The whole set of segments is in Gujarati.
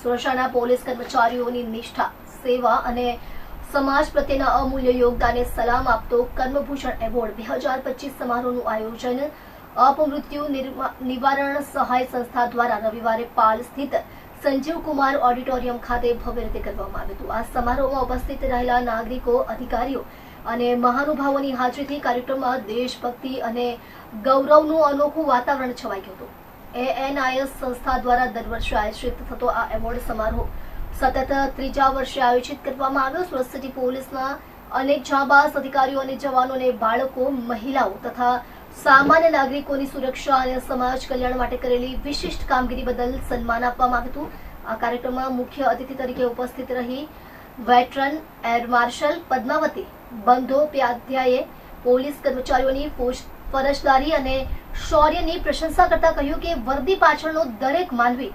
સુરક્ષાના પોલીસ કર્મચારીઓની નિષ્ઠા, સેવા અને સમાજ પ્રત્યેના અમૂલ્ય યોગદાનને સલામ આપતો કર્મભૂષણ એવોર્ડ 2025 સમારોહનું આયોજન અપમૃત્યુ નિવારણ સહાય સંસ્થા દ્વારા રવિવારે પાલ સ્થિત સંજીવ કુમાર ઓડિટોરિયમ ખાતે ભવ્ય રીતે કરવામાં આવ્યું હતું। આ સમારોહમાં ઉપસ્થિત રહેલા નાગરિકો, અધિકારીઓ અને મહાનુભાવોની હાજરીથી કાર્યક્રમમાં દેશભક્તિ અને ગૌરવનું અનોખું વાતાવરણ છવાઈ ગયું હતું। ANIS સંસ્થા દ્વારા દર વર્ષે આયોજિત થતો આ એવોર્ડ સમારોહ સતત ત્રીજા વર્ષે આયોજિત કરવામાં આવ્યો। સુરત સિટી પોલીસના અનેક જાંબાઝ અધિકારીઓ અને જવાનોને બાળકો, મહિલાઓ તથા સામાન્ય નાગરિકોની સુરક્ષા અને સમાજ કલ્યાણ માટે કરેલી વિશિષ્ટ કામગીરી બદલ સન્માન આપવામાં આવ્યું હતું। આ કાર્યક્રમમાં મુખ્ય અતિથિ તરીકે ઉપસ્થિત રહી વેટરન એર માર્શલ પદ્માવતી બંદોપાધ્યાયે પોલીસ કર્મચારીઓની ફરજદારી અને શૌર્યની પ્રશંસા કરતા કહ્યું કે વર્દી પાછળનો દરેક માનવી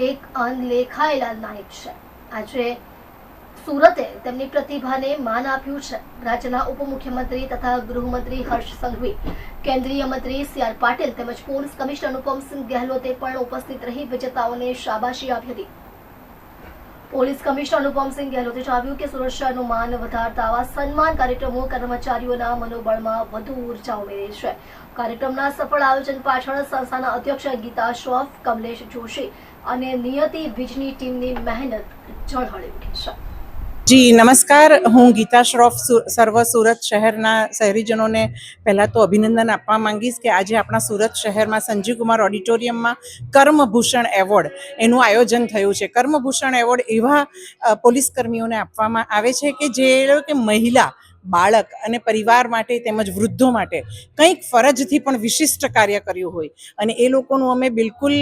એક અનલેખાયેલા નાયક છે। આજે સુરતે તેમની પ્રતિભાને માન આપ્યું છે। રાજ્યના ઉપમુખ્યમંત્રી તથા ગૃહમંત્રી હર્ષ સંઘવી, કેન્દ્રીય મંત્રી CR પાટીલ તેમજ પોલીસ કમિશનર અનુપમસિંહ ગહેલોતે પણ ઉપસ્થિત રહી વિજેતાઓને શાબાશી આપી હતી। પોલીસ કમિશનર અનુપમસિંહ ગહેલોતે જણાવ્યું કે સુરક્ષાનું માન વધારતા આવા સન્માન કાર્યક્રમો કર્મચારીઓના મનોબળમાં વધુ ઉર્જા ઉમેરે છે। કાર્યક્રમના સફળ આયોજન પાછળ સંસ્થાના અધ્યક્ષ ગીતા શ્રોફ, કમલેશ જોશી અને નિયતિ વીજની ટીમની મહેનત ઝળહળી ઉઠી છે। જી નમસ્કાર, હું ગીતા શ્રોફ સર્વ સુરત શહેરના શહેરીજનોને પહેલાં તો અભિનંદન આપવા માંગીશ કે આજે આપણા સુરત શહેરમાં સંજીવ કુમાર ઓડિટોરિયમમાં કર્મભૂષણ એવોર્ડ એનું આયોજન થયું છે। કર્મભૂષણ એવોર્ડ એવા પોલીસ કર્મીઓને આપવામાં આવે છે કે જે મહિલા, બાળક અને પરિવાર માટે તેમજ વૃદ્ધો માટે કંઈક ફરજથી પણ વિશિષ્ટ કાર્ય કર્યું હોય અને એ લોકોનું અમે બિલકુલ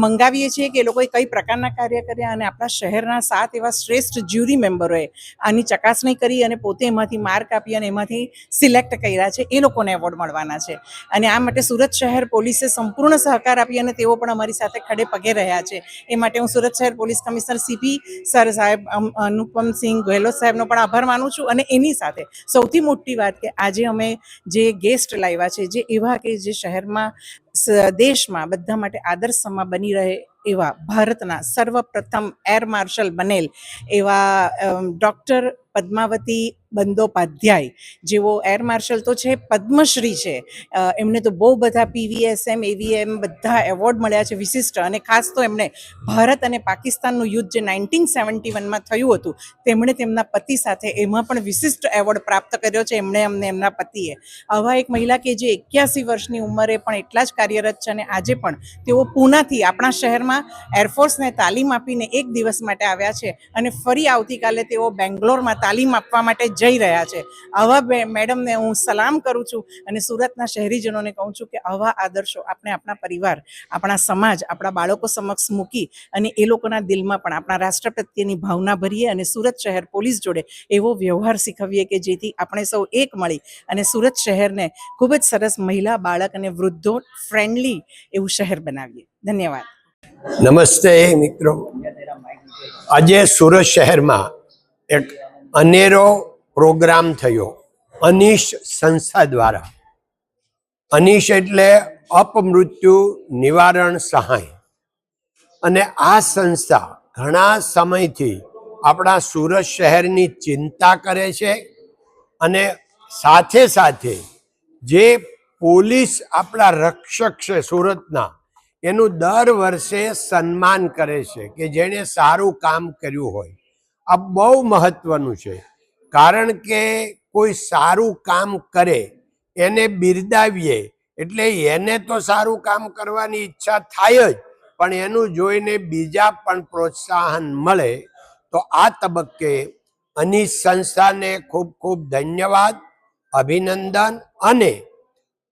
મંગાવીએ છીએ કે એ લોકોએ કઈ પ્રકારના કાર્ય કર્યા અને આપણા શહેરના 7 એવા શ્રેષ્ઠ જ્યુરી મેમ્બરોએ આની ચકાસણી કરી અને પોતે એમાંથી માર્ક આપી અને એમાંથી સિલેક્ટ કર્યા છે। એ લોકોને એવોર્ડ મળવાના છે અને આ માટે સુરત શહેર પોલીસે સંપૂર્ણ સહકાર આપી અને તેઓ પણ અમારી સાથે ખડે પગે રહ્યા છે। એ માટે હું સુરત શહેર પોલીસ કમિશનર CP સર સાહેબ અનુપમસિંહ ગહેલોત સાહેબનો પણ આભાર માનું છું અને એની સાથે સૌથી મોટી વાત કે આજે અમે જે ગેસ્ટ લાવ્યા છે જે એવા કે જે શહેરમાં, દેશમાં બધા માટે આદર્શમાં બની રહે એવા ભારતના સર્વપ્રથમ એર માર્શલ બનેલ એવા ડૉક્ટર પદ્માવતી બંદોપાધ્યાય, જેઓ એર માર્શલ તો છે, પદ્મશ્રી છે। એમને તો બહુ બધા PVSM, AVM બધા એવોર્ડ મળ્યા છે વિશિષ્ટ, અને ખાસ તો એમણે ભારત અને પાકિસ્તાનનું યુદ્ધ જે 1971માં થયું હતું તેમણે તેમના પતિ સાથે એમાં પણ વિશિષ્ટ એવોર્ડ પ્રાપ્ત કર્યો છે એમણે એમના પતિએ। આવા એક મહિલા કે જે 81 વર્ષની ઉંમરે પણ એટલા જ કાર્યરત છે અને આજે પણ તેઓ પૂનાથી આપણા શહેરમાં એરફોર્સને તાલીમ આપીને એક દિવસ માટે આવ્યા છે અને ફરી આવતીકાલે તેઓ બેંગ્લોરમાં તાલીમ આપવા માટે જઈ રહ્યા છે। આવા મેડમને હું સલામ કરું છું અને સુરતના શહેરીજનોને કહું છું કે આવા આદર્શો આપણે આપણા પરિવાર, આપણા સમાજ, આપણા બાળકો સમક્ષ મૂકી અને એ લોકોના દિલમાં પણ આપણા રાષ્ટ્ર પ્રત્યેની ભાવના ભરીએ અને સુરત શહેર પોલીસ જોડે એવો વ્યવહાર શીખવીએ કે જેથી આપણે સૌ એક મળી અને સુરત શહેરને ખૂબ જ સરસ મહિલા, બાળક અને વૃદ્ધો ફ્રેન્ડલી એવું શહેર બનાવીએ। ધન્યવાદ। નમસ્તે મિત્રો, આજે સુરત શહેરમાં એક અનેરો પ્રોગ્રામ થયો અનીશ સંસ્થા દ્વારા। અનીશ એટલે અપમૃત્યુ નિવારણ સહાય, અને આ સંસ્થા ઘણા સમયથી આપણા સુરત શહેરની ચિંતા કરે છે અને સાથે સાથે જે પોલીસ આપણા રક્ષક છે સુરતના, એનું દર વર્ષે સન્માન કરે છે કે જેણે સારું કામ કર્યું હોય। આ બહુ મહત્વનું છે, કારણ કે કોઈ સારું કામ કરે એને બિરદાવીએ એટલે એને તો સારું કામ કરવાની ઈચ્છા થાય જ, પણ એનું જોઈને બીજા પણ પ્રોત્સાહન મળે। તો આ તબક્કે અનીશ સંસ્થાને ખૂબ ખૂબ ધન્યવાદ, અભિનંદન, અને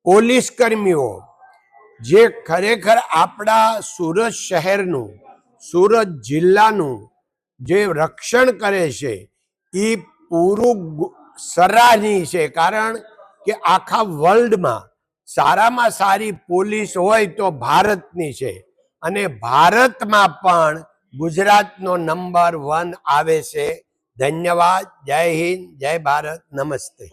પોલીસ કર્મીઓ જે ખરેખર આપણા સુરત શહેરનું, સુરત જિલ્લાનું જે રક્ષણ કરે છે એ પૂરું સરાહનીય છે। કારણ કે આખા વર્લ્ડમાં સારામાં સારી પોલીસ હોય તો ભારતની છે, અને ભારતમાં પણ ગુજરાતનો નંબર 1 આવે છે। ધન્યવાદ। જય હિન્દ, જય ભારત, નમસ્તે।